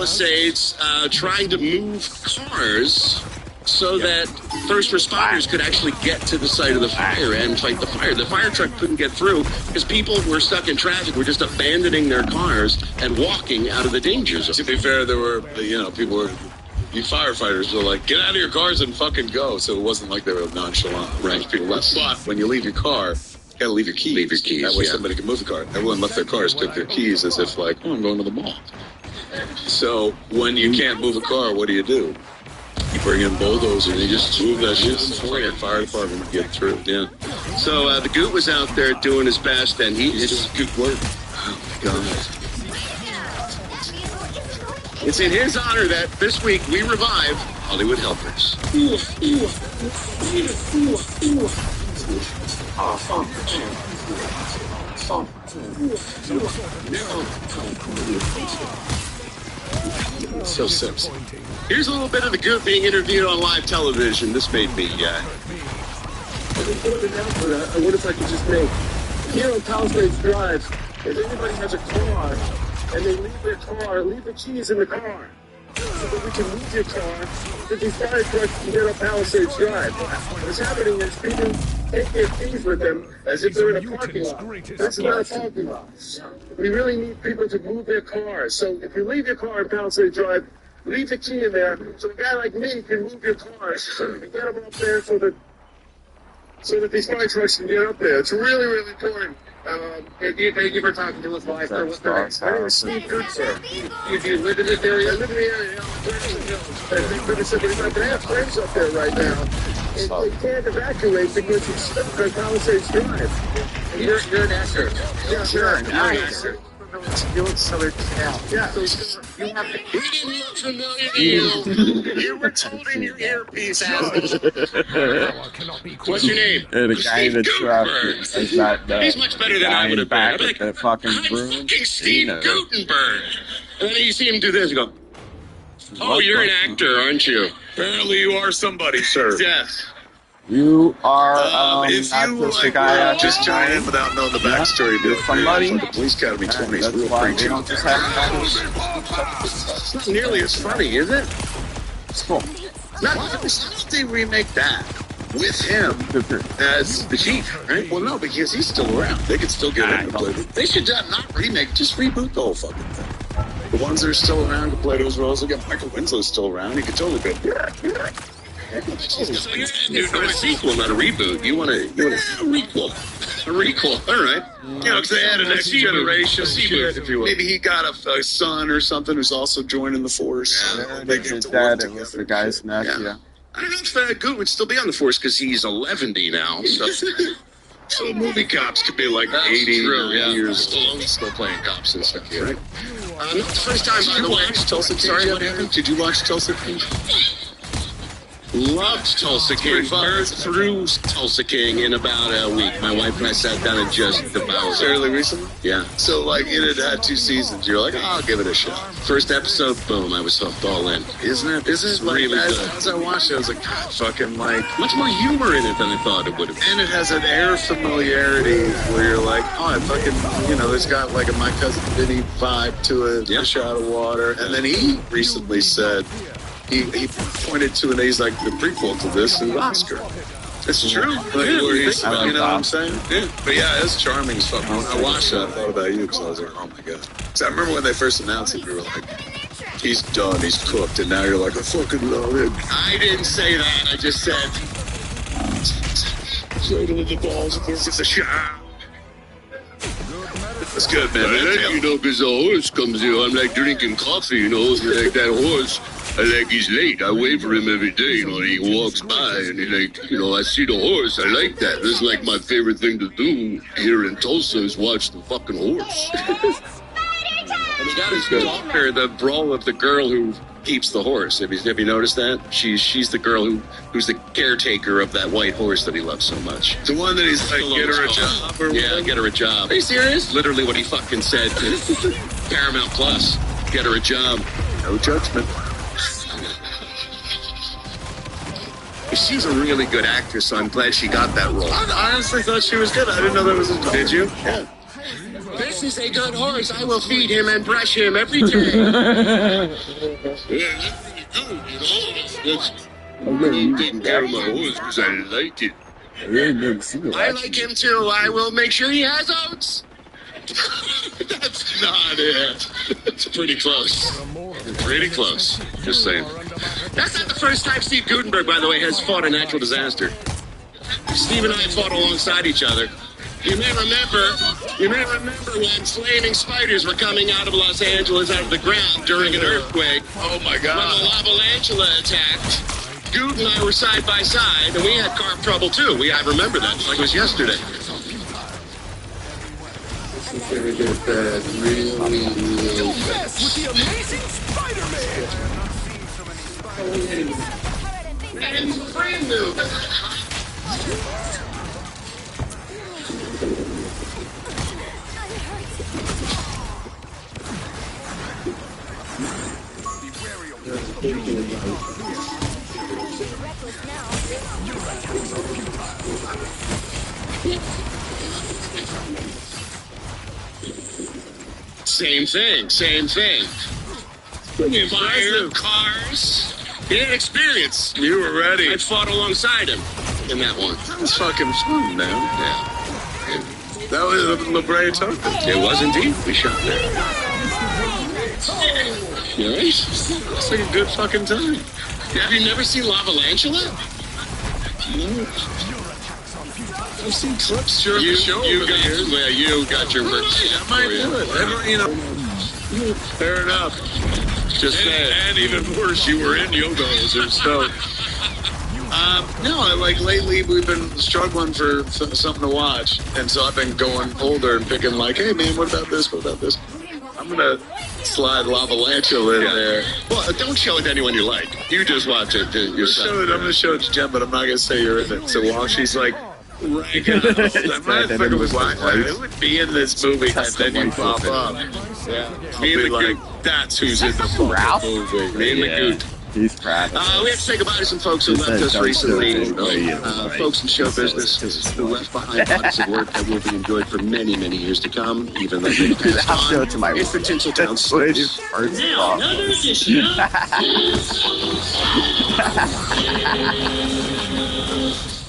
Palisades trying to move cars so that first responders could actually get to the site of the fire and fight the fire. The fire truck couldn't get through because people were stuck in traffic, were just abandoning their cars and walking out of the danger zone. To be fair, there were, people were, you firefighters were like, get out of your cars and fucking go. So it wasn't like they were nonchalant. Right. People left. But when you leave your car, you gotta leave your keys. Leave your keys, that way somebody can move the car. Everyone left their cars, took their keys as if like, I'm going to the mall. So when you can't move a car, what do? You bring in bulldozers and you just move that shit. The fire department to get through. Yeah. So the Goot was out there doing his best, and it's good work. Oh my God. It's in his honor that this week we revive Hollywood Helpers. So sexy. Here's a little bit of the Goot being interviewed on live television. This made me, I wonder if I could just make, here on Palisades Drive, if anybody has a car, and they leave their car, leave the keys in the car, so that we can move your car, that these fire trucks can get on Palisades Drive. What's happening is people take their keys with them as if they're in a parking lot. This is not a parking lot. We really need people to move their cars. So if you leave your car on Palisades Drive, leave the key in there so a guy like me can move your cars and get them up there so that these fire trucks can get up there. It's really, really important. Thank you for talking to us live. My name is Steve Goot, sir. You live in this area? I live in the area. I have friends up there right now. And they can't evacuate because it's stuck on Palisades Drive. You're an actor. Yeah, sure. Nice. Southern Cal. Yeah. So you have to. We didn't look familiar to you. You were told in your earpiece, asshole. What's your name? The guy in the truck is not He's much better than I would have been. Back I'm like, the fucking I'm room. fucking Steve Gutenberg. And then you see him do this, you go, oh, you're an actor, aren't you? Apparently you are somebody, sir. Yes. You are if not you just the guy just join in without knowing the backstory, you're somebody. Like the Police Academy 20s. That's Real why preaching. they don't just have It's not nearly as funny, is it? It's cool. Not they remake that with him as the chief, right? Well, no, because he's still around. They could still get him to play. They should not remake, just reboot the whole fucking thing. The ones that are still around to play those roles. Again, Michael Winslow's still around. He could totally be. So you're a sequel, not a reboot. You want a requel. A requel, all right. Because they had a next generation shit, if you will. Maybe he got a son or something who's also joining the force. Yeah, They get to dad, work it was together. the guy's nephew. I don't know if Goot would still be on the force because he's 11 now. So movie cops could be like that's 80 true, yeah. years still playing cops and stuff. Yeah. Right. Not the first time, by the way. Tulsa King? Sorry, what happened? Did you watch Tulsa King? Loved Tulsa King. Burned through Tulsa King in about a week. My wife and I sat down and just devoured Fairly recently? Yeah. So, like, it had 2 seasons. You're like, I'll give it a shot. First episode, boom, I was hooked all in. Isn't it? This is really like, good. as I watched it, I was like, God, fucking, like... Much more humor in it than I thought it would have been. And it has an air of familiarity where you're like, oh, I fucking, there's got like a My Cousin Vinny vibe to it, Yeah. Fish Out of Water. And then he recently said, he pointed to, and he's like, the prequel to this is Oscar. It's true. Like, where he's, you know what I'm saying? Yeah. But yeah, it's charming as fuck. When I watched that, I thought about you because I was like, oh my God. Because I remember when they first announced it, you were like, he's done, he's cooked. And now you're like, I fucking love him. I didn't say that. I just said, Cradle of the balls, it's a shot. That's good, man. I like, because the horse comes here. I'm like drinking coffee, like that horse. I like, he's late. I wait for him every day, and he walks by, and he like, I see the horse. I like that. This is like my favorite thing to do here in Tulsa is watch the fucking horse. And he got his daughter, the brawl of the girl who keeps the horse. Have you noticed that? She's the girl who's the caretaker of that white horse that he loves so much. The one that he's like, get her a job or Yeah, get her a job. Are you serious? Literally what he fucking said to Paramount Plus. Get her a job. No judgment. She's a really good actress, so I'm glad she got that role. I honestly thought she was good. I didn't know that was a Did you? Yeah. This is a good horse. I will feed him and brush him every day. Yeah, that's really good, you know. I'm really taking care of my horse because I like it. I like him too. I will make sure he has oats. That's not it. It's pretty close. Pretty close. Just saying. That's not the first time Steve Gutenberg, by the way, has fought a natural disaster. Steve and I fought alongside each other. You may remember when flaming spiders were coming out of Los Angeles out of the ground during an earthquake. Oh my God. When the Lavalantula attacked, Goot and I were side by side, and we had carb trouble too. I remember that like it was yesterday. Really good, really good. With the amazing Spider-Man! And brand new. Same thing. Fire, cars. He had experience. You were ready. I fought alongside him in that one. That's fucking fun, man. Yeah. That was La Brea Token. It was indeed. We shot there. You all right? It's like a good fucking time. Have you never seen Lavalantula? No. I've seen clips. Sure, You show got your I might do it. You know, fair enough. Just saying. And even worse, you were in yoga hosers. So, no, like lately we've been struggling for something to watch, and so I've been going older and picking like, hey man, what about this? What about this? I'm gonna slide Lavalantula in there. Well, don't show it to anyone you like. You just watch it yourself. I'm gonna show it to Jen, but I'm not gonna say you're in it. So while she's like, right now, that motherfucker was like, it would be in this movie, and then you pop up. Yeah, me and the like, that's who's in the fucking movie. Me and the Goot. He's proud. We have to say goodbye to some folks who left us recently. Folks in show business who left behind bodies of work that will be enjoyed for many, many years to come, even though they've passed I'll show it to my on. It's the Tinseltown Slaves. Now, another edition of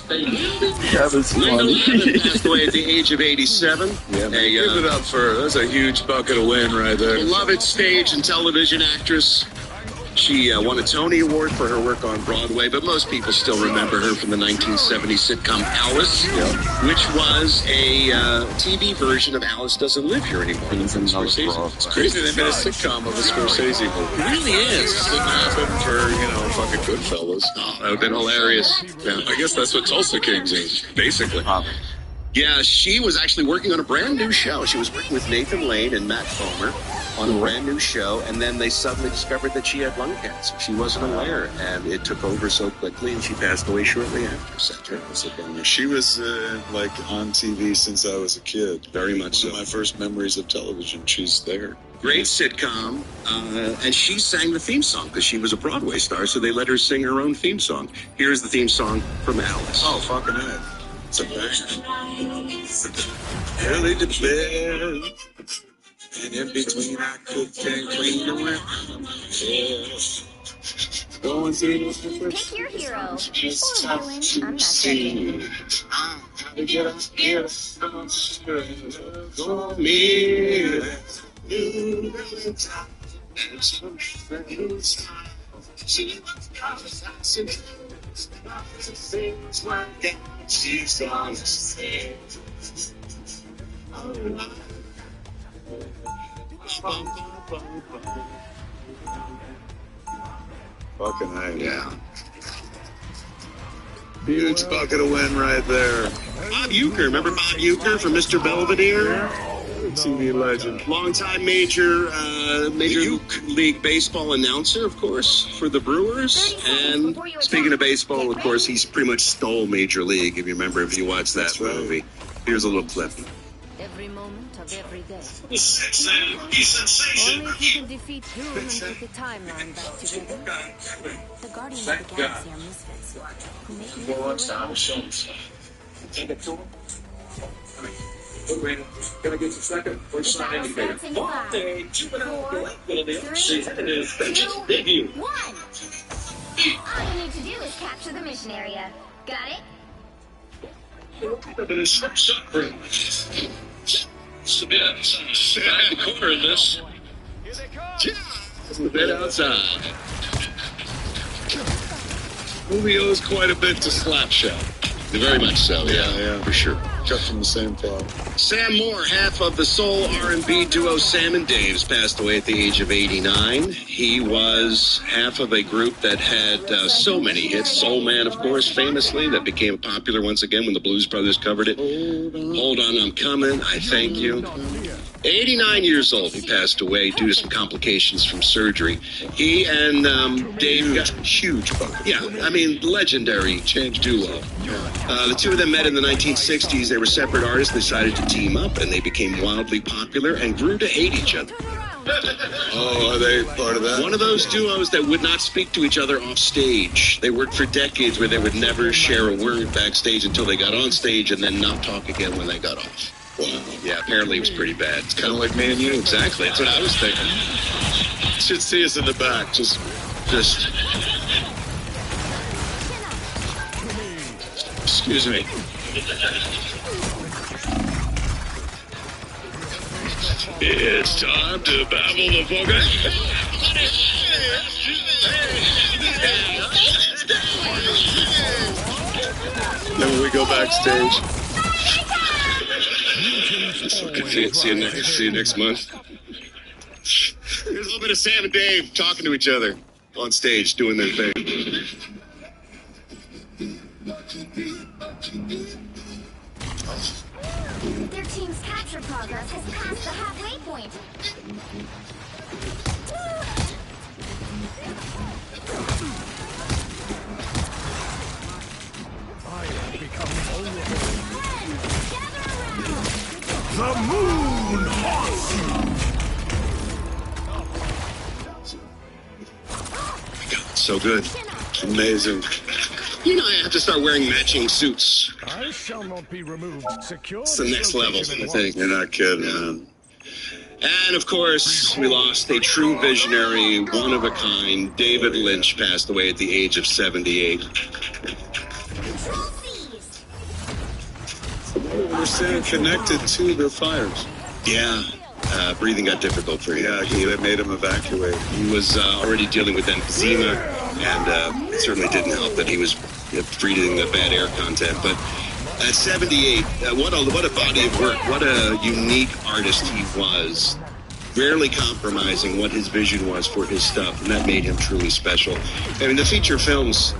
That was funny. passed away at the age of 87. Yeah, give it up for her. That's a huge bucket of wind right there. Beloved stage and television actress. She won a Tony Award for her work on Broadway, but most people still remember her from the 1970s sitcom Alice, which was a TV version of Alice Doesn't Live Here Anymore. It's It's crazy they made a sitcom of a Scorsese movie. It really is. This didn't happen for, fucking Goodfellas. Oh, that would have been hilarious. Yeah, I guess that's what Tulsa Kings is, basically. Yeah, she was actually working on a brand new show. She was working with Nathan Lane and Matt Fomer on a brand new show, and then they suddenly discovered that she had lung cancer. She wasn't aware, and it took over so quickly, and she passed away shortly after. She was on TV since I was a kid. Very much so. One of my first memories of television. She's there. Great sitcom, and she sang the theme song because she was a Broadway star, so they let her sing her own theme song. Here's the theme song from Alice. Oh, fucking A. It's a banger. Early to bed, and in between I cooked and cleaned away. Going through the Pick your hero. Or villain. I'm not see how to get up here. For me, new time and some friends. She was conversation. Things work out. She's gonna say, fucking A. Yeah. Huge bucket of wind right there. Bob Uecker. Remember Bob Uecker from Mr. Belvedere? TV legend. Longtime major league baseball announcer, of course, for the Brewers. And speaking of baseball, of course, he's pretty much stole Major League, if you remember, if you watched that movie. Here's a little clip. Every moment of every day. He's sensation. Only if you can defeat Doom and put the timeline back together. The Guardians of the Galaxy are misfits who make me feel Can I get your second? First shot indicator. 5, 4, 3, 2, 1. All you need to do is capture the mission area. Got it? It's a bit back the corner in this. It's a bit outside. Movie owes quite a bit to Slapshot. Very much so, yeah, for sure. Cut from the same cloth. Sam Moore, half of the soul R&B duo Sam and Dave's, passed away at the age of 89. He was half of a group that had so many hits. Soul Man, of course, famously, that became popular once again when the Blues Brothers covered it. Hold On, I'm Coming, I Thank You. 89 years old, he passed away due to some complications from surgery. He and Dave got huge. Yeah, I mean, legendary duo. The two of them met in the 1960s. They were separate artists, decided to team up, and they became wildly popular and grew to hate each other. Oh, are they part of that? One of those duos that would not speak to each other off stage. They worked for decades where they would never share a word backstage until they got on stage and then not talk again when they got off. Wow. Yeah, apparently it was pretty bad. It's kind of like me and you. Exactly. That's what I was thinking. Should see us in the back. Just. Excuse me. It's time to babble the fuck. Then when we go backstage. See you next month. There's a little bit of Sam and Dave talking to each other on stage, doing their thing. Their team's capture progress has passed the halfway point. The moon haunts you. So good. Amazing. You know, I have to start wearing matching suits. I shall not be removed. Secure. It's the next level, I think. You're not kidding, man. And, of course, we lost a true visionary, one-of-a-kind. David Lynch passed away at the age of 78. We're staying connected to the fires. Yeah. Breathing got difficult for him. Yeah, it made him evacuate. He was already dealing with emphysema, and it certainly didn't help that he was breathing the bad air content. But at 78, what a body of work. What a unique artist he was. Rarely compromising what his vision was for his stuff, and that made him truly special. I mean, the feature films,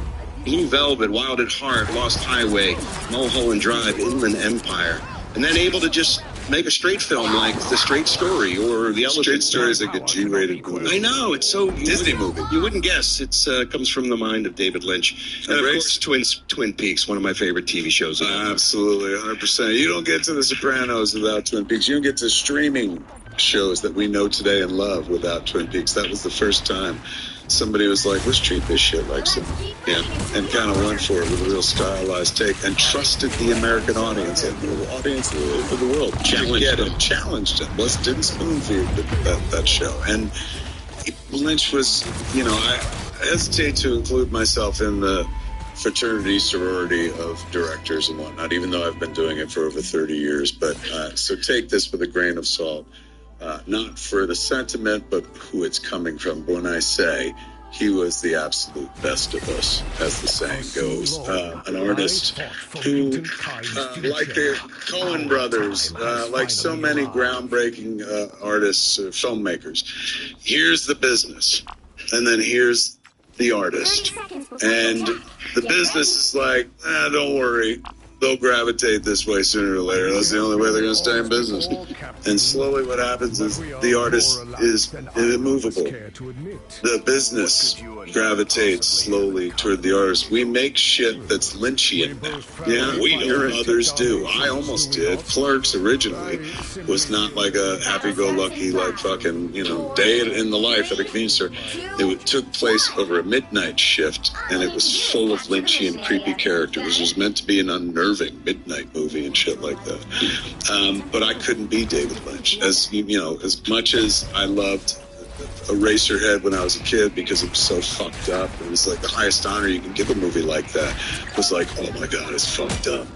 Blue Velvet, Wild at Heart, Lost Highway, Mulholland Drive, Inland Empire, and then able to just make a straight film like The Straight Story or The Elephant. Straight Story is like a G-rated movie. I know, it's so Disney movie. You wouldn't guess. It's comes from the mind of David Lynch. And of course, Twin Peaks, one of my favorite TV shows. Absolutely, 100%. You don't get to The Sopranos without Twin Peaks. You don't get to streaming shows that we know today and love without Twin Peaks. That was the first time somebody was like, let's treat this shit like some, and kind of went for it with a real stylized take and trusted the American audience and the audience of the world. Challenged them. Didn't spoon feed that show. And Lynch was, I hesitate to include myself in the fraternity, sorority of directors and whatnot, even though I've been doing it for over 30 years. But so take this with a grain of salt. Not for the sentiment, but who it's coming from. But when I say he was the absolute best of us, as the saying goes, an artist who, like the Coen brothers, like so many groundbreaking artists, filmmakers, here's the business, and then here's the artist. And the business is like, don't worry. They'll gravitate this way sooner or later. That's the only way they're going to stay in business. And slowly what happens is the artist is immovable. The business gravitates slowly toward the artist. We make shit that's Lynchian now. Yeah, we do. Others do. I almost did. Clerks originally was not like a happy-go-lucky, like fucking, day in the life at a convenience store. It took place over a midnight shift, and it was full of Lynchian, creepy characters. It was meant to be an unnerving midnight movie and shit like that. But I couldn't be David Lynch. As much as I loved Eraserhead when I was a kid because it was so fucked up. It was like the highest honor you can give a movie like that. It was like, oh my God, it's fucked up.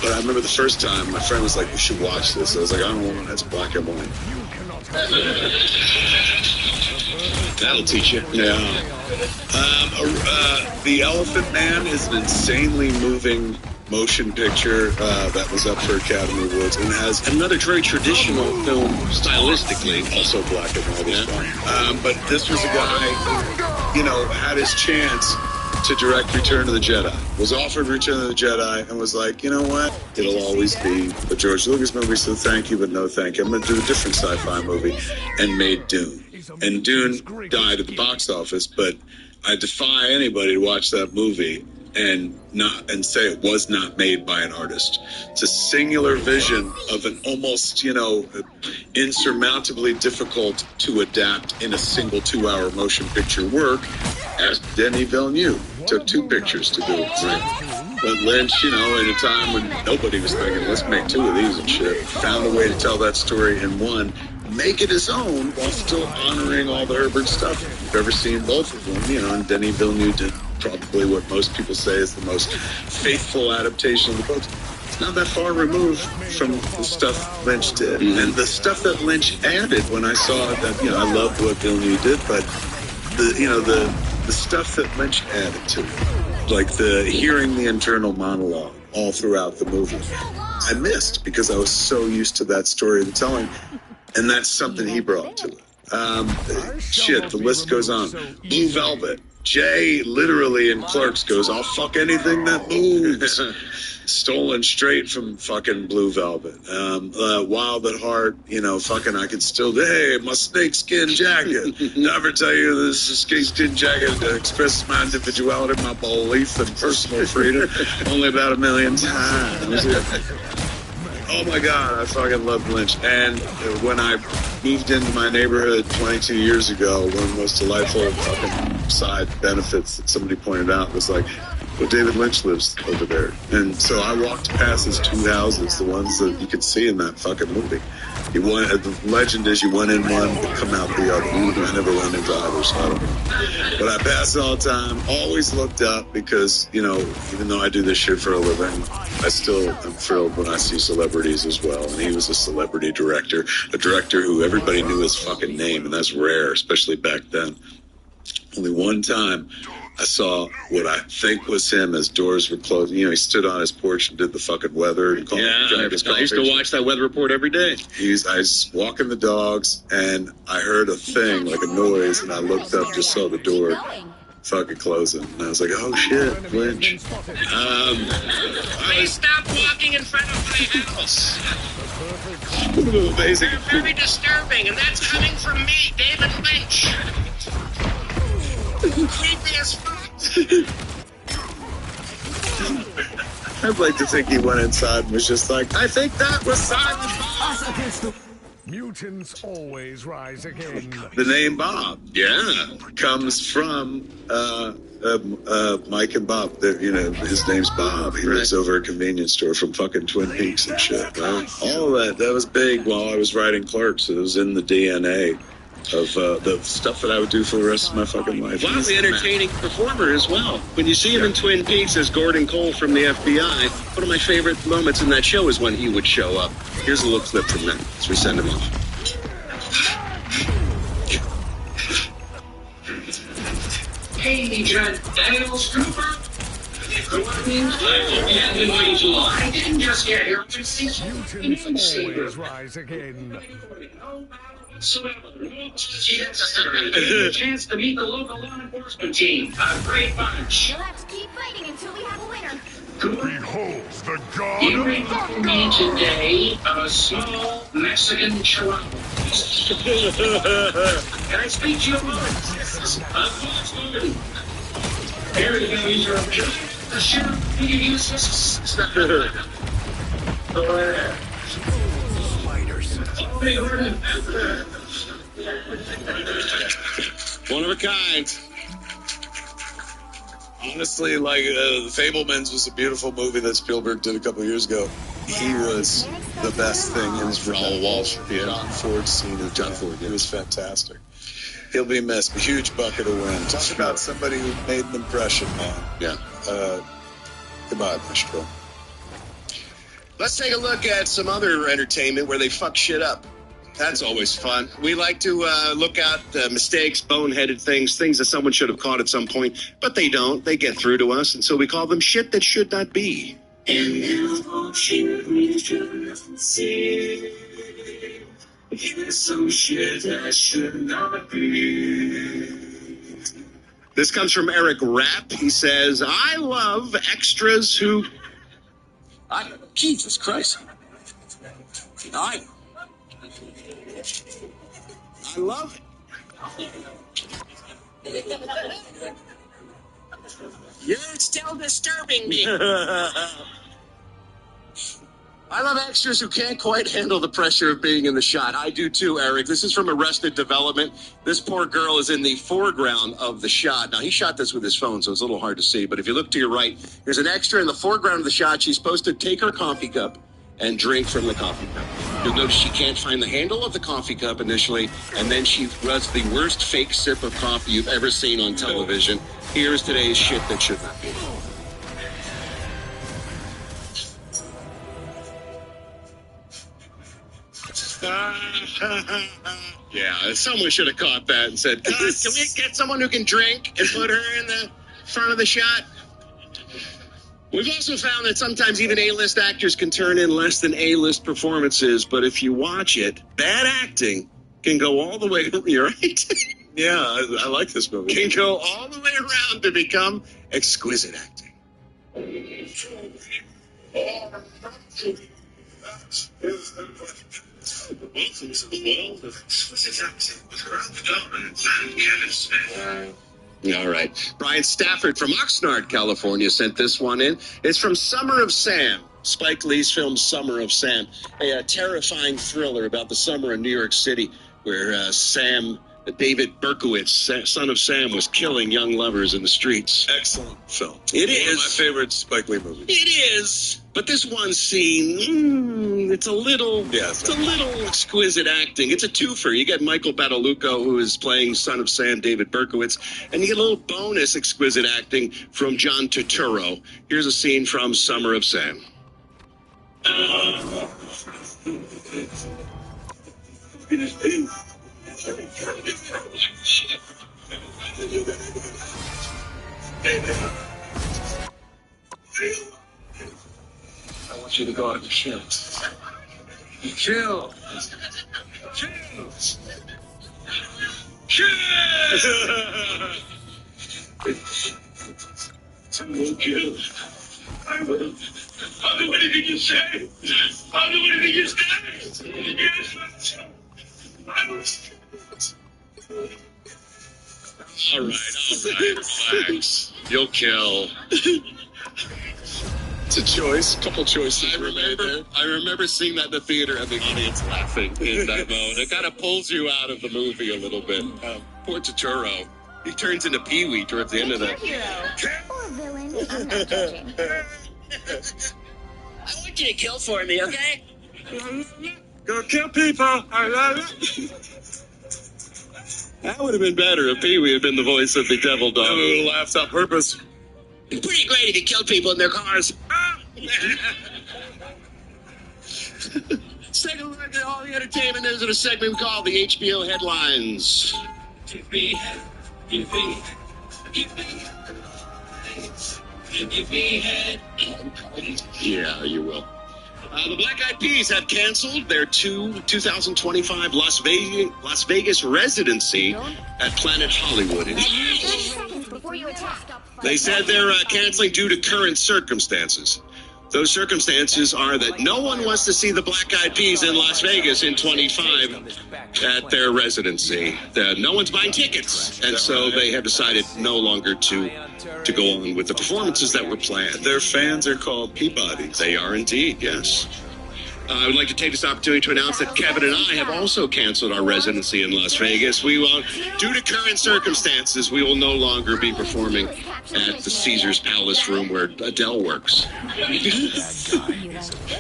But I remember the first time my friend was like, you should watch this. I was like, I don't want it. It's black and white. That'll teach you. Yeah. The Elephant Man is an insanely moving motion picture that was up for Academy Awards and has another very traditional film stylistically, also black and white as well. But this was a guy who, had his chance to direct Return of the Jedi, was offered Return of the Jedi, and was like, you know what? It'll always be a George Lucas movie, so thank you, but no thank you. I'm going to do a different sci-fi movie, and made Dune. And Dune died at the box office, but I defy anybody to watch that movie and say it was not made by an artist. It's a singular vision of an almost, insurmountably difficult to adapt in a single 2-hour motion picture work, as Denis Villeneuve took 2 pictures to do it. Right? But Lynch, in a time when nobody was thinking, let's make 2 of these and shit, found a way to tell that story in one, make it his own while still honoring all the Herbert stuff. If you've ever seen both of them, and Denis Villeneuve did probably what most people say is the most faithful adaptation of the books. It's not that far removed from the stuff Lynch did. And the stuff that Lynch added when I saw that, I loved what Villeneuve did, but the stuff that Lynch added to it, like hearing the internal monologue all throughout the movie, I missed because I was so used to that story and telling, and that's something he brought to it. The list goes on. Blue Velvet. Jay literally in Clerks goes, I'll fuck anything that moves. Stolen straight from fucking Blue Velvet. Wild at Heart, I can still, hey, my snakeskin jacket. Never tell you this is snakeskin jacket that expresses my individuality, my belief and personal freedom. Only about 1 million times. Oh my God, I fucking love Lynch. And when I moved into my neighborhood 22 years ago, one of the most delightful fucking side benefits that somebody pointed out was like, well, David Lynch lives over there. And so I walked past his 2 houses, the ones that you could see in that fucking movie. The legend is you went in one, but come out the other. I never went into either, so I don't know. But I pass it all the time, always looked up because, even though I do this shit for a living, I still am thrilled when I see celebrities as well. And he was a celebrity director, a director who everybody knew his fucking name, and that's rare, especially back then. Only one time I saw what I think was him as doors were closed. He stood on his porch and did the fucking weather. And I used to watch that weather report every day. I was walking the dogs, and I heard a thing, like a noise, and I looked up, just saw the door fucking closing. And I was like, oh shit, Lynch. Please stop walking in front of my house. Amazing. They're very disturbing, and that's coming from me, David Lynch. Creepy as fuck. I'd like to think he went inside and was just like, I think that was Silent Bob. Mutants always rise again. The name Bob, comes from Mike and Bob. His name's Bob. He lives over a convenience store from fucking Twin Peaks and shit. Right? All of that was big while I was writing Clerks. It was in the DNA of the stuff that I would do for the rest of my fucking life. Wildly entertaining performer as well. When you see him in Twin Peaks as Gordon Cole from the FBI, one of my favorite moments in that show is when he would show up. Here's a little clip from that as we send him off. Hey, Lieutenant Daniels Cooper. I didn't just get here. Mutants always rise again. Chance to meet the local law enforcement team. A great bunch. You'll have to keep fighting until we have a winner. Behold the god You of bring me thunder! today a small Mexican chihuahua. Can I speak to your mother? I'm Fox Logan. Here you go, use your object. The sheriff, you use this. One of a kind. Honestly, like The Fablemans was a beautiful movie that Spielberg did a couple of years ago. He was the best thing in his Raoul Walsh. Yeah. John Ford scene of John Ford. It was fantastic. He'll be missed. A huge bucket of wind. Talk about somebody who made an impression, man. Yeah. Goodbye, Maestro. Let's take a look at some other entertainment where they fuck shit up. That's always fun. We like to look at mistakes, boneheaded things that someone should have caught at some point, but they don't. They get through to us, and so we call them shit that should not be. And now shit we should see. Here's some shit that should not be. This comes from Eric Rapp. He says, I love extras who... Jesus Christ. I love it. You're still disturbing me. I love extras who can't quite handle the pressure of being in the shot. I do too, Eric. This is from Arrested Development. This poor girl is in the foreground of the shot. Now, he shot this with his phone, so it's a little hard to see. But if you look to your right, there's an extra in the foreground of the shot. She's supposed to take her coffee cup and drink from the coffee cup. You'll notice she can't find the handle of the coffee cup initially, and then she does the worst fake sip of coffee you've ever seen on television. Here's today's shit that should not be. Yeah, someone should have caught that and said, God, can we get someone who can drink and put her in the front of the shot? We've also found that sometimes even A-list actors can turn in less than A-list performances, but if you watch it, bad acting can go all the way, you're right? Yeah, I like this movie. Can go all the way around to become exquisite acting. Welcome to the world of exquisite acting with Grant Goldman and Kevin Smith. All right. Brian Stafford from Oxnard, California, sent this one in. It's from Summer of Sam, Spike Lee's film Summer of Sam, a terrifying thriller about the summer in New York City where David Berkowitz, son of Sam, was killing young lovers in the streets. Excellent film. It is. One of my favorite Spike Lee movies. It is. But this one scene, it's a little exquisite acting. It's a twofer. You get Michael Badalucco, who is playing son of Sam, David Berkowitz, and you get a little bonus exquisite acting from John Turturro. Here's a scene from Summer of Sam. I want you to go out and kill. Kill. Kill. I will. I'll do anything you say. I'll do anything you say. Yes. I will. All right, relax. You'll kill. It's a choice. A couple choices. I remember seeing that in the theater and the audience laughing in that moment. It kind of pulls you out of the movie a little bit. Poor Turturro. He turns into Pee-wee towards the end of that. Or villain, I'm not judging. I want you to kill for me, okay? Go kill people. I love it. That would have been better if Pee-wee had been the voice of the devil dog. Who laughs on purpose. It's pretty great if you kill people in their cars. Let's take a look at all the entertainment news in a segment we call the HBO headlines. Give me head. Yeah, you will. The Black Eyed Peas have canceled their 2025 Las Vegas residency at Planet Hollywood. Before you attack? They said they're canceling due to current circumstances. Those circumstances are that no one wants to see the Black Eyed Peas in Las Vegas in 25 at their residency. No one's buying tickets, and so they have decided no longer to go on with the performances that were planned. Their fans are called Peabodies. They are indeed, yes. I would like to take this opportunity to announce that Kevin and I have also canceled our residency in Las Vegas. We will, due to current circumstances, we will no longer be performing at the Caesars Palace room where Adele works.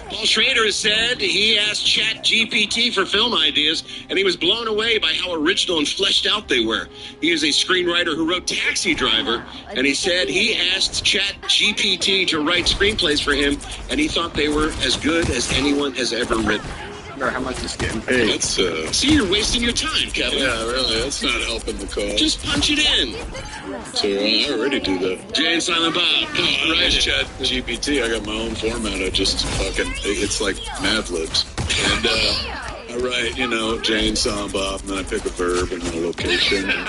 Paul Schrader has said he asked ChatGPT for film ideas, and he was blown away by how original and fleshed out they were. He is a screenwriter who wrote Taxi Driver, and he said he asked ChatGPT to write screenplays for him, and he thought they were as good as anyone has ever written. Or how much is getting paid? That's, See, you're wasting your time, Kevin. yeah, really, that's not helping the cause. Just punch it in. So I already do that. Jay and Silent Bob. I Right. use Chat GPT. I got my own format. I just fucking, it's like Mad Libs. And I write, Jane, Silent Bob, and then I pick a verb and then a location. And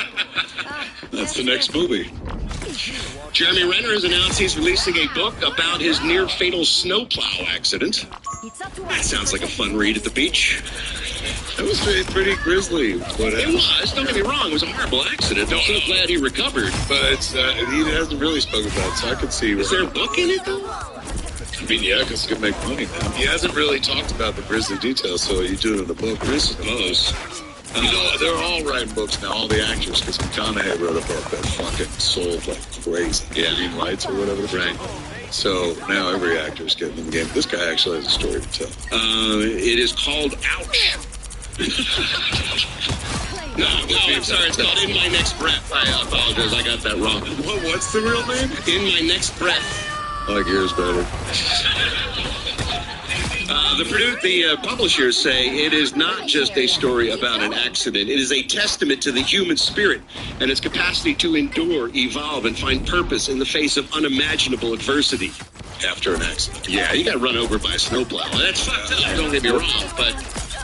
that's the next movie. Jeremy Renner has announced he's releasing a book about his near-fatal snowplow accident. That sounds like a fun read at the beach. That was pretty grisly. It was. Don't get me wrong. It was a horrible accident. I'm so glad he recovered. But it's he hasn't really spoken about it, so I could see. Is there a book in it, though? I mean, yeah, because it could make money now. He hasn't really talked about the grisly details, so you do it in the book. I suppose. They're all writing books now, all the actors, because McConaughey wrote a book that fucking sold like crazy. Yeah. Green Lights or whatever. Right. So now every actor's getting in the game. This guy actually has a story to tell. It is called Ouch. No, I'm sorry. It's called In My Next Breath. I apologize. I got that wrong. What's the real name? In My Next Breath. I like yours better. The publishers say it is not just a story about an accident. It is a testament to the human spirit and its capacity to endure, evolve, and find purpose in the face of unimaginable adversity. After an accident. Yeah, you got run over by a snowplow. That's fucked up. Don't get me wrong, but,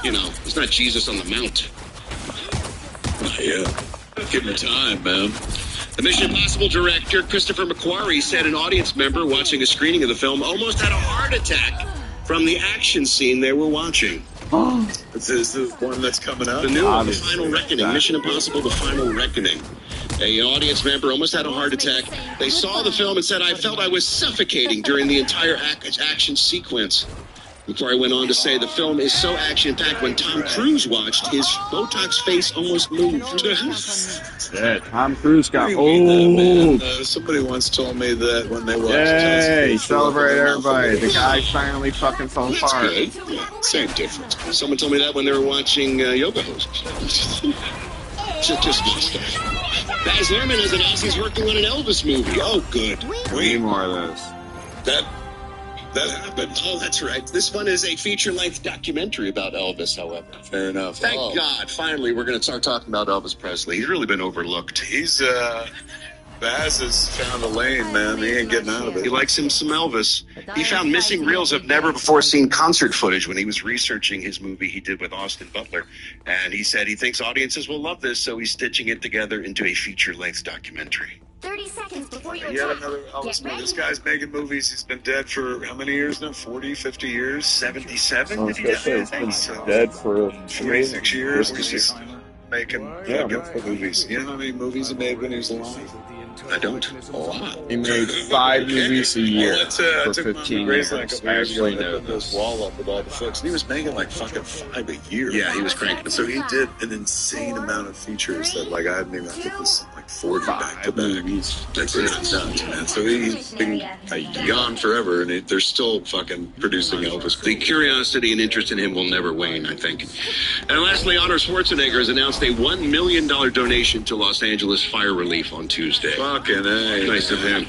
it's not Jesus on the Mount. Yeah. Give him time, man. The Mission Impossible director, Christopher McQuarrie, said an audience member watching a screening of the film almost had a heart attack from the action scene they were watching. Is this the one that's coming out? The new one, The Final Reckoning. Mission Impossible, The Final Reckoning. An audience member almost had a heart attack. They saw the film and said, I felt I was suffocating during the entire action sequence. McQuarrie went on to say the film is so action-packed when Tom Cruise watched, his Botox face almost moved. Yeah, Tom Cruise got old. Somebody once told me that when they watched Yay, celebrate everybody. The guy finally fucking fell That's apart. good. Yeah, same difference. Someone told me that when they were watching Yoga Hosers. just good stuff. Baz Luhrmann has announced he's working on an Elvis movie. Oh, good. Way more of this. That happened. Oh, that's right. This one is a feature-length documentary about Elvis, however. Fair enough. Thank God, finally, we're going to start talking about Elvis Presley. He's really been overlooked. He's, Baz has found a lane, man. He ain't getting out of it. He likes him some Elvis. He found missing reels of never-before-seen concert footage when he was researching his movie he did with Austin Butler. And he said he thinks audiences will love this, so he's stitching it together into a feature-length documentary. 30 seconds before you Yet attack. another Elvis Get movie. ready. This guy's making movies. He's been dead for how many years now? 40, 50 years? 77? I was Did he gonna die? say, it's been dead for 46 years. Christmas. He's making fucking movies. You know how many movies he made when he was alive? I don't. A lot. He made 5 movies a year Well, for I took 15 my years. grades like a couple years ago and I put this wall up with all the flicks. And he was making like fucking 5 a year. Yeah, he was cranking. So he did an insane amount of features that like I hadn't even, I think this like 40 back to back. That's nuts, man. So he's been gone forever and they're still fucking producing Elvis. The curiosity and interest in him will never wane, I think. And lastly, Arnold Schwarzenegger has announced a $1 million donation to Los Angeles fire relief on Tuesday. Fucking A. Nice of him.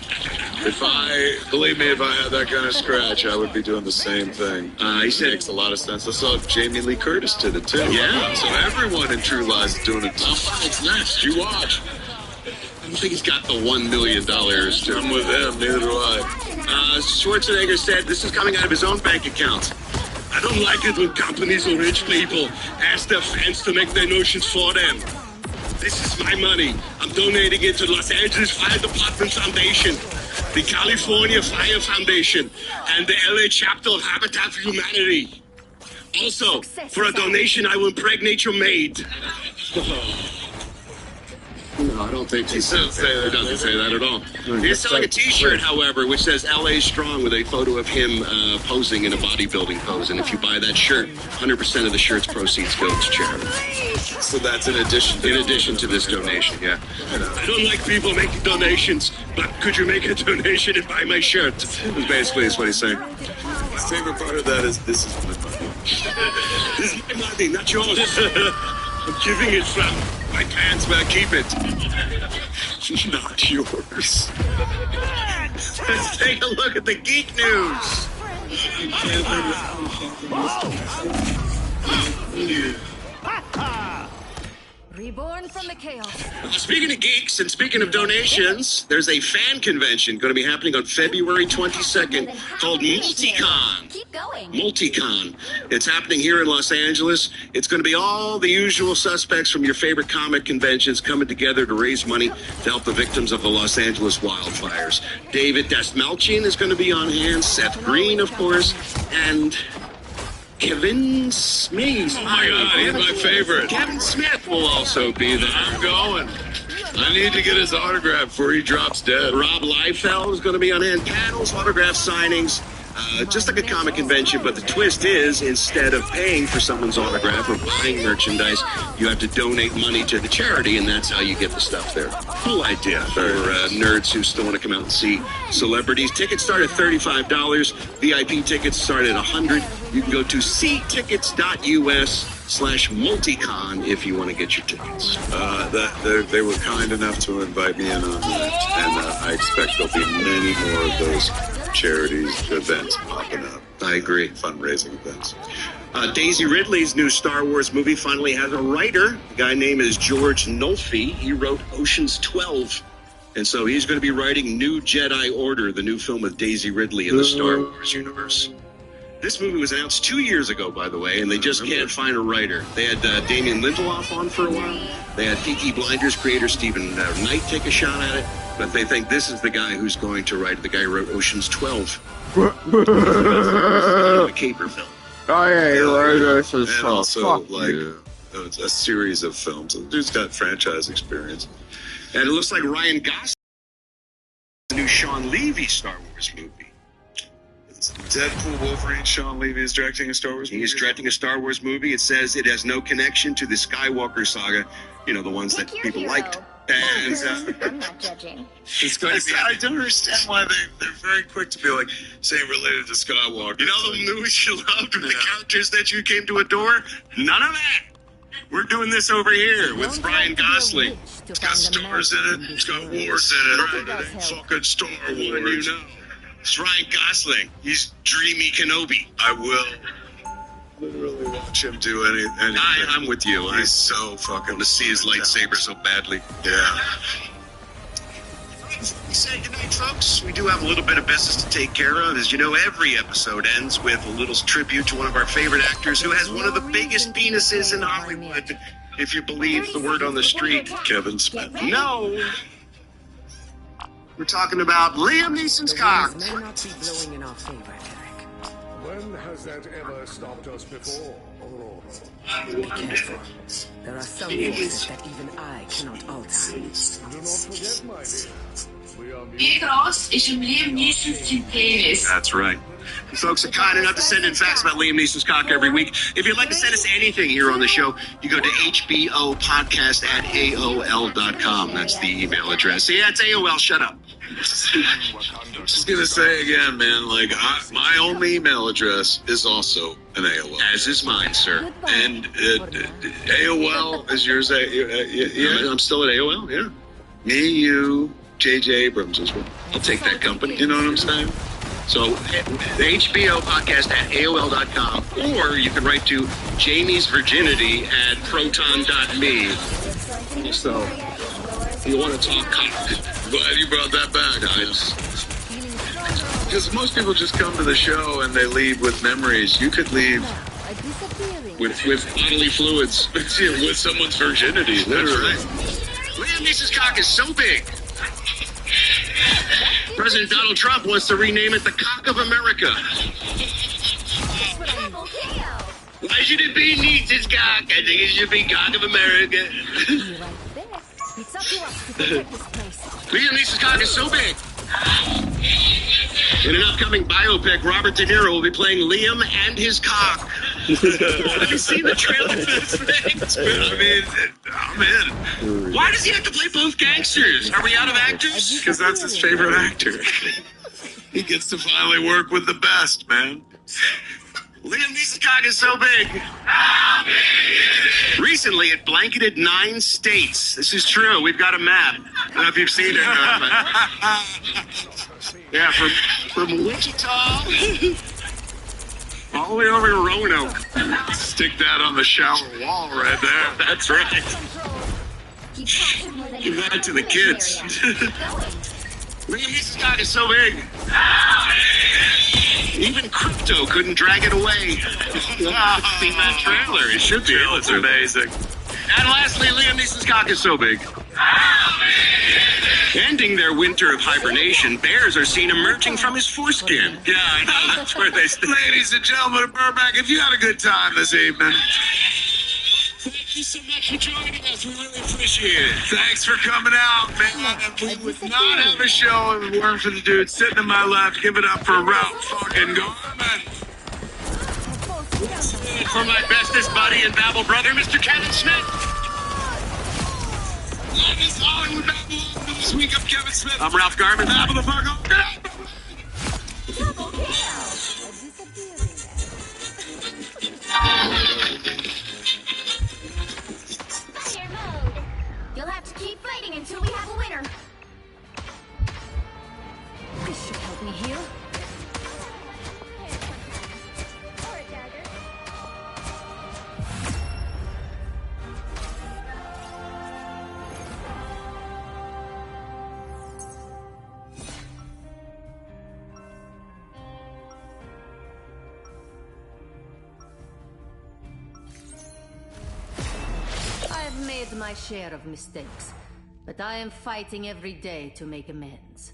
Believe me, if I had that kind of scratch, I would be doing the same thing. He said, Makes a lot of sense. I saw Jamie Lee Curtis did it too. Yeah. So everyone in True Lies is doing it. What's next? You watch. I don't think he's got the $1 million. I'm with them. Neither do I. Schwarzenegger said this is coming out of his own bank account. I don't like it when companies or rich people ask their fans to make their notions for them. This is my money. I'm donating it to the Los Angeles Fire Department Foundation, the California Fire Foundation, and the LA chapter of Habitat for Humanity. Also, for a donation, I will impregnate your maid. No, I don't think he doesn't say that at all. He's selling a T-shirt, however, which says "LA Strong" with a photo of him posing in a bodybuilding pose. And if you buy that shirt, 100% of the shirt's proceeds go to charity. So that's in addition to this donation. Yeah. I don't like people making donations, but could you make a donation and buy my shirt? Basically, is what he's saying. My favorite part of that is this is my money. This is my money, not yours. I'm giving it from my pants, but I keep it. Not yours. Let's take a look at the geek news. Reborn from the chaos. Speaking of geeks and speaking of donations, there's a fan convention going to be happening on February 22nd called Multicon. Keep going. Multicon. It's happening here in Los Angeles. It's going to be all the usual suspects from your favorite comic conventions coming together to raise money to help the victims of the Los Angeles wildfires. David Dastmalchian is going to be on hand, Seth Green, of course, and Kevin Smith. Oh my God, he's my favorite. Kevin Smith will also be there. I'm going. I need to get his autograph before he drops dead. Rob Liefeld is going to be on hand. Panels, autograph signings, just like a comic convention, but the twist is instead of paying for someone's autograph or buying merchandise, you have to donate money to the charity, and that's how you get the stuff there. Cool idea for nerds who still want to come out and see celebrities. Tickets start at $35. VIP tickets start at $100. You can go to ctickets.us/multicon if you want to get your tickets. They were kind enough to invite me in on that, and I expect there'll be many more of those charities events popping up. I agree. Fundraising events. Daisy Ridley's new Star Wars movie finally has a writer. The guy name is George Nolfi. He wrote Ocean's 12. And so he's going to be writing New Jedi Order, the new film with Daisy Ridley in the Star Wars universe. This movie was announced 2 years ago, by the way, and they just can't find a writer. They had Damien Lindelof on for a while. They had Peaky Blinders creator Stephen Knight take a shot at it. But they think this is the guy who's going to write. The guy who wrote Ocean's 12. The caper film. Oh, yeah, you're right. And also, it's a series of films. The dude's got franchise experience. And it looks like Ryan Gosling, the new Sean Levy Star Wars movie. Deadpool, Wolverine, Sean Levy is directing a Star Wars movie? He's directing a Star Wars movie. It says it has no connection to the Skywalker saga, the ones that people liked. And I'm not judging. It's going to be. I don't understand why they're very quick to be like saying related to Skywalker. You know the movies you loved with the characters that you came to adore? None of that. We're doing this over here with Ryan Gosling. It's got stars in it. It's got wars in it. Right? It ain't fucking Star Wars. It's Ryan Gosling. He's dreamy Kenobi. I will literally watch him do anything. I'm with you. He's so fucking. Want to see his lightsaber so badly. Yeah. We say goodnight, folks. We do have a little bit of business to take care of. As you know, every episode ends with a little tribute to one of our favorite actors who has one of the biggest penises in Hollywood, if you believe the word on the street. Kevin Smith. No. We're talking about Liam Neeson's cock. May not be blowing in our favor, Eric. When has that ever stopped us before, Aurora? Be careful. There are some forces that even I cannot alter. Do not forget, my dear. We are Wie groß ist Liam Neeson's penis? That's right. You folks are kind enough to send in facts about Liam Neeson's cock every week. If you'd like to send us anything here on the show, you go to hbopodcast@aol.com. That's the email address. Yeah, it's AOL. Shut up. I'm just going to say again, man, my only email address is also an AOL. As is mine, sir. And AOL is yours? Yeah, I'm still at AOL, yeah. Me, you, J.J. Abrams as well. I'll take that company. You know what I'm saying? So, the HBO podcast at AOL.com, or you can write to Jamie's Virginity at proton.me. So, if you want to talk cock. Glad you brought that back. Because most people just come to the show and they leave with memories. You could leave with bodily fluids. With someone's virginity. That's right. Liam Neeson's cock is so big. President Donald Trump wants to rename it the Cock of America. Why should it be Neeson's cock? I think it should be Cock of America. It's up to us to protect this place. Liam Neeson's cock is so big. In an upcoming biopic, Robert De Niro will be playing Liam and his cock. Have you seen the trailer for this thing? I mean, I'm in. Why does he have to play both gangsters? Are we out of actors? Because that's his favorite actor. He gets to finally work with the best, man. Liam Neeson's cock is so big. Recently, it blanketed 9 states. This is true. We've got a map. I don't know if you've seen it. Yeah, from Wichita all the way over to Roanoke. Stick that on the shower wall right there. That's right. Give that to the kids. Liam Neeson's cock is so big. Even Crypto couldn't drag it away. Seen that trailer. It should be. It's amazing. And lastly, Liam Neeson's cock is so big. Ending their winter of hibernation, bears are seen emerging from his foreskin. Yeah, I know. That's where they stay. Ladies and gentlemen of Burbank, if you had a good time this evening, thank you so much for joining us. We really appreciate it. Thanks for coming out, man. We would not have a show if it weren't for the dude sitting to my left. Give it up for Ralph fucking Garman. For my bestest buddy and Babel brother, Mr. Kevin Smith. That is Hollywood Babel. This week, I'm Kevin Smith. I'm Ralph Garman. Babel the fuck up. Fire mode. You'll have to keep fighting until we have a winner. This should help me heal. I've made my share of mistakes, but I am fighting every day to make amends.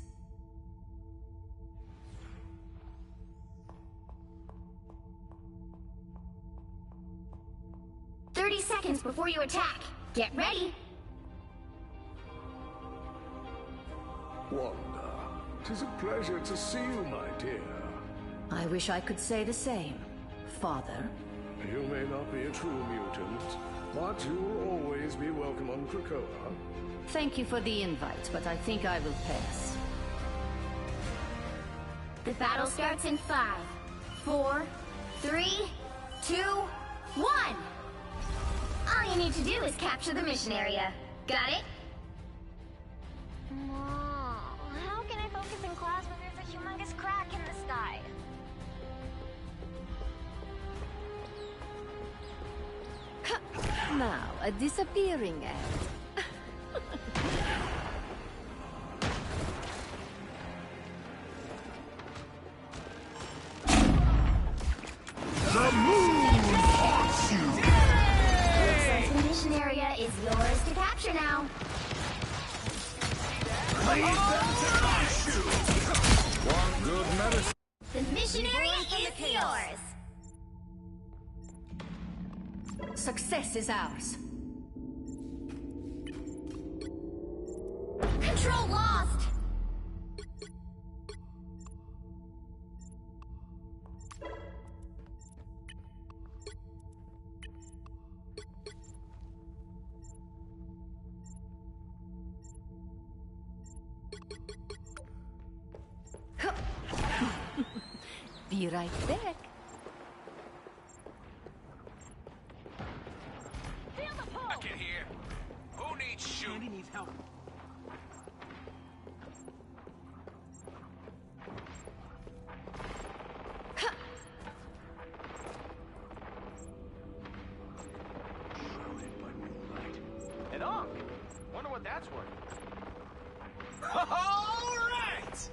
Seconds before you attack. Get ready. Wanda, 'tis a pleasure to see you, my dear. I wish I could say the same, Father. You may not be a true mutant, but you will always be welcome on Krakoa. Thank you for the invite, but I think I will pass. The battle starts in 5, 4, 3, 2, 1. All you need to do is capture the mission area. Got it? Mom, how can I focus in class when there's a humongous crack in the sky? Now, a disappearing act. The moon haunts you! Looks like the mission area is yours to capture now. Lead them to my shoe! One good medicine. The mission area is yours! Success is ours. Control lost! Be right back. I can hear. Who needs shooting? Andy needs help. An arc. Wonder what that's worth. All right.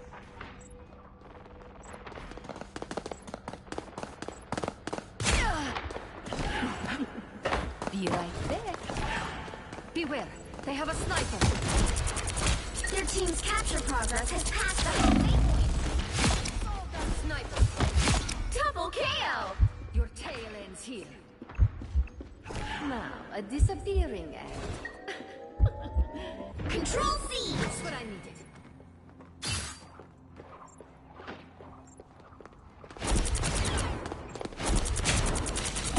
Be right back. Beware, They have a sniper. Their team's capture progress has passed the halfway point. Sniper. Double KO! Your tail ends here. Now, a disappearing act. Control C! That's what I needed.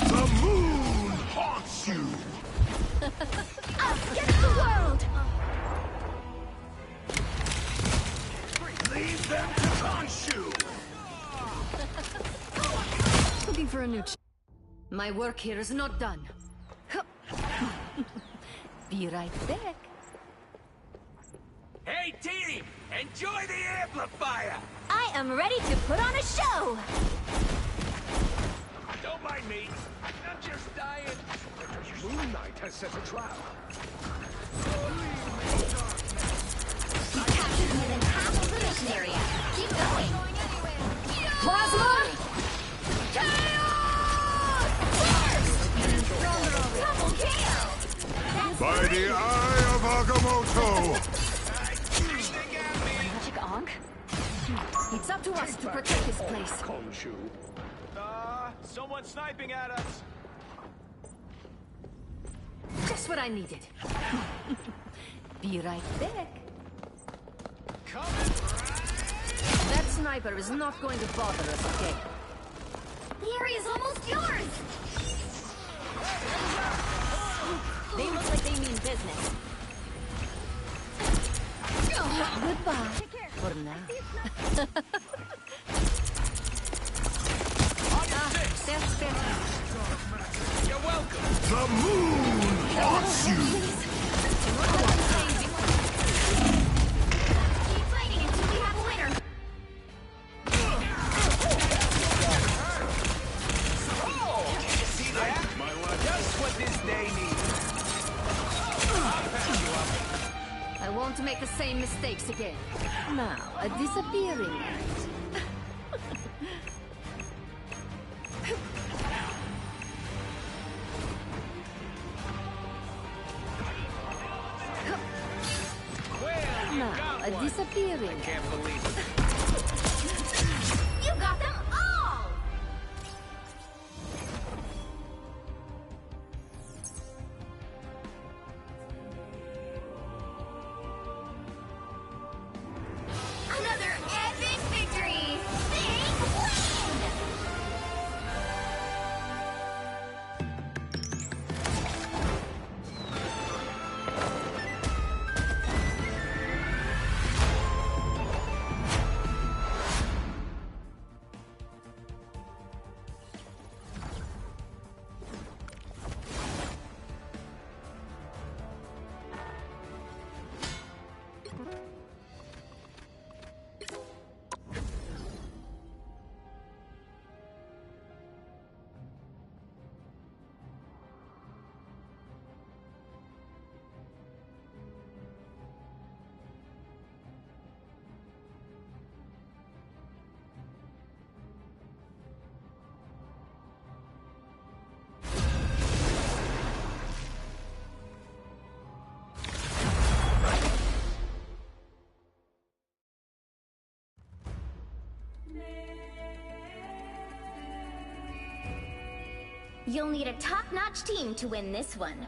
The moon haunts you! Against the world! Leave them to Khonshu! Looking for a new My work here is not done. Be right back. Hey, team! Enjoy the amplifier! I am ready to put on a show! Don't mind me. I'm just dying. Moon Knight has set a trap. You captured more than half of the mission area. Keep going! Plasma! Double KO! By the eye of Agamotto! Magic Ankh? It's up to us to protect this place. Khonshu. Someone sniping at us. Just what I needed. Be right back. That sniper is not going to bother us, okay? The area's almost yours! They look like they mean business. Goodbye. For now. That's better. You're welcome. The moon haunts you! Keep fighting until we have a winner! Oh! Did you see that? Just what this day needs. I'll patch you up. I won't make the same mistakes again. Now, a disappearing act. Now, a disappearing. Can't believe it. You got them all! Another epic victory! Big win! You'll need a top-notch team to win this one.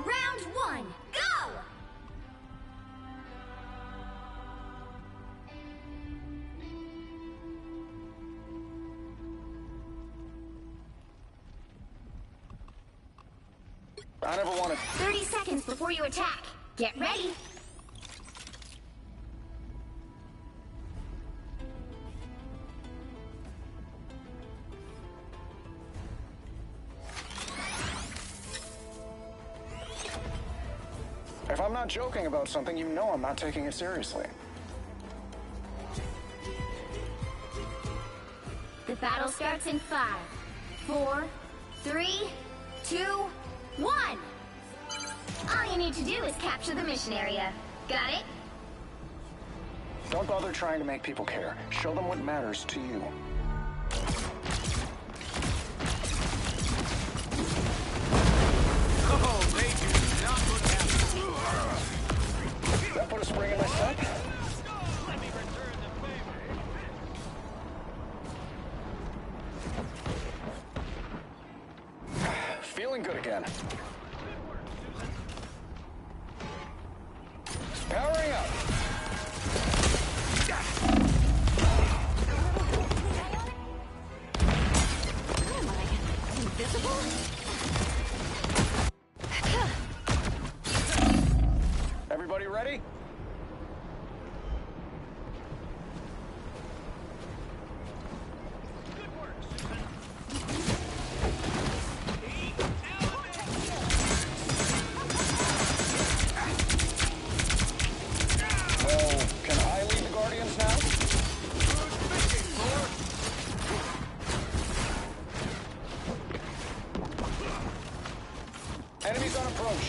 Round one, go! I never wanted 30 seconds before you attack. Get ready. If I'm not joking about something, you know I'm not taking it seriously. The battle starts in 5, 4, 3, 2, 1. All you need to do is capture the mission area. Got it? Don't bother trying to make people care. Show them what matters to you. Oh, they do not look happy. That put a spring in my step. Let me return the favor. Feeling good again. Powering up. Invisible? Everybody ready? Well, can I lead the Guardians now? Enemies on approach.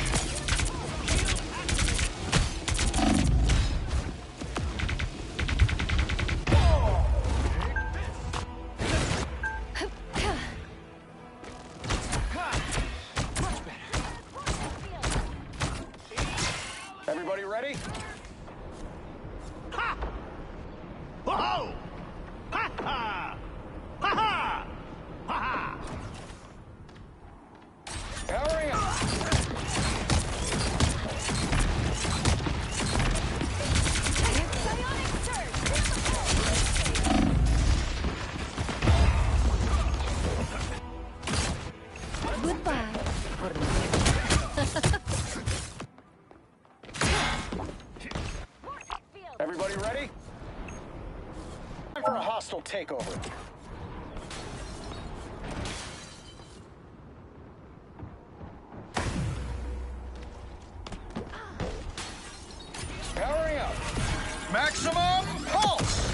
Everybody ready? Ha! Whoa! Ha ha! Ha ha! Ha ha! Powering up. Goodbye. Everybody ready? Time for a hostile takeover. Powering up. Maximum pulse!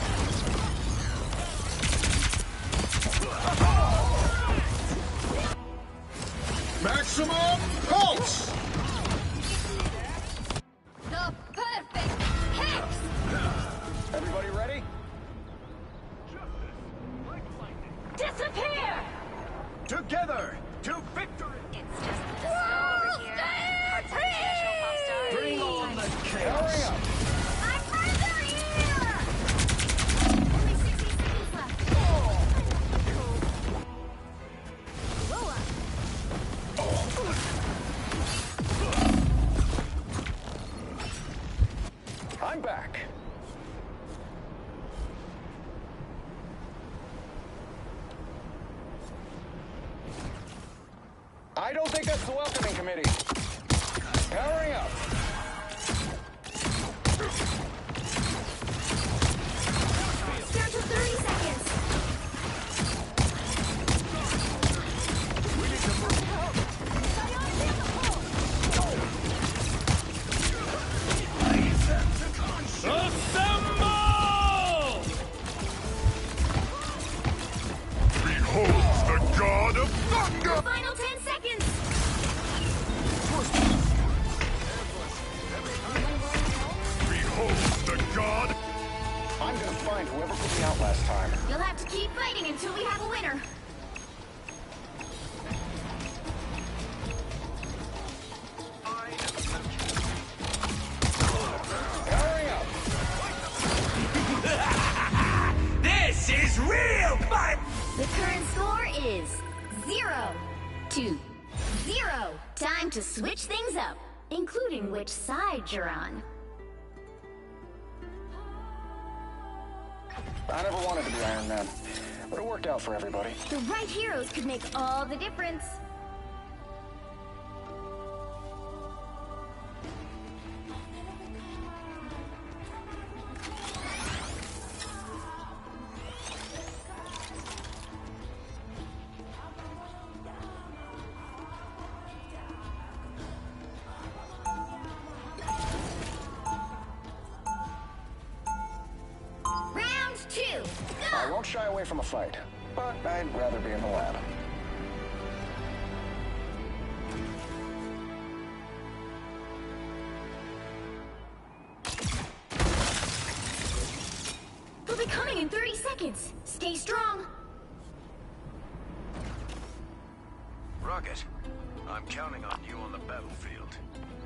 Maximum pulse! The perfect hit! Everybody ready? Disappear! Together to victory! It's just the snow over here. Hearts of potential pop stars. Bring on the Powering chaos! up. I'm further here! Only 60 seconds left. Whoa. I'm back. I don't think that's the welcoming committee. Powering up. Down to 30 seconds. We need to move. Assemble! Behold the god of thunder! Final 10 seconds. Behold the god! I'm gonna find whoever put me out last time. You'll have to keep fighting until we have a winner. Powering up. This is real fun! The current score is 0-0. Time to switch things up, including which side you're on. I never wanted to be Iron Man, but it worked out for everybody. The right heroes could make all the difference. I won't shy away from a fight, but I'd rather be in the lab. They'll be coming in 30 seconds. Stay strong. Rocket, I'm counting on you on the battlefield.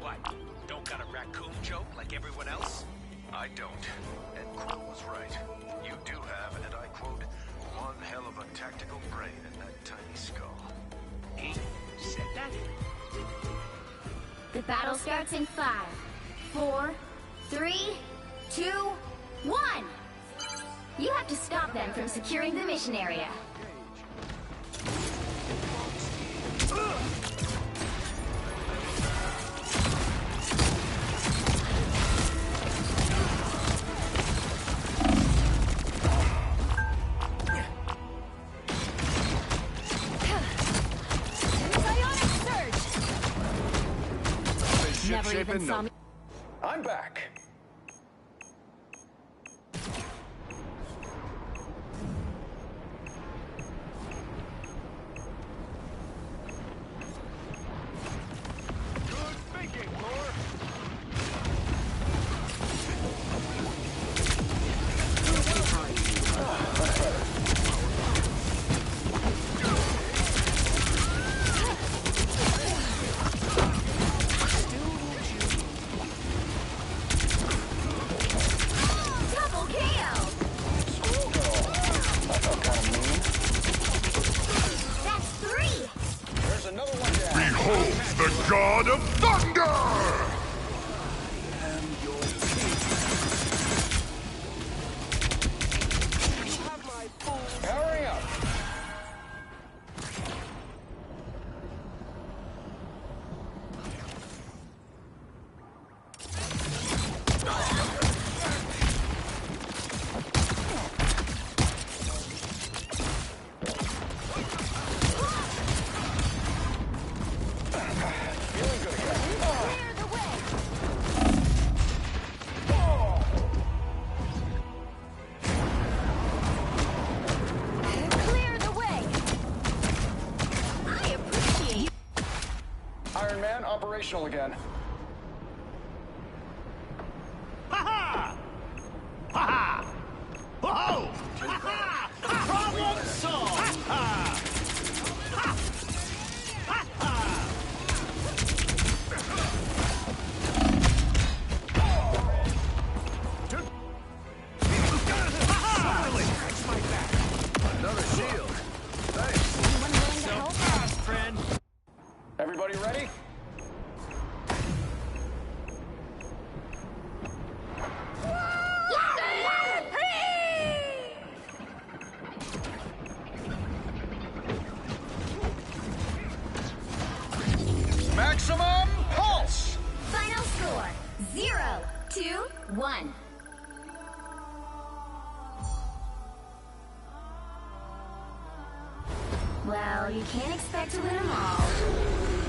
What? Don't got a raccoon joke like everyone else? I don't. And Quill was right. You do have, and I quote, one hell of a tactical brain in that tiny skull. He said that? The battle starts in 5, 4, 3, 2, 1. You have to stop them from securing the mission area. Never even saw me. I'm back. Good thinking, Lord. Double KO! That's 3! There's another one down. Behold the god of thunder! Powering up. Feeling good again. Clear the way! Clear the way! I appreciate... Iron Man operational again. Ha-ha! Ha-ha! Whoa! Ha-ha! Problem solved! Ha-ha! Ha! Ha-ha! Another shield. Thanks. So fast, friend. Everybody ready? Maximum pulse! Final score, 0-1. Well, you can't expect to win them all.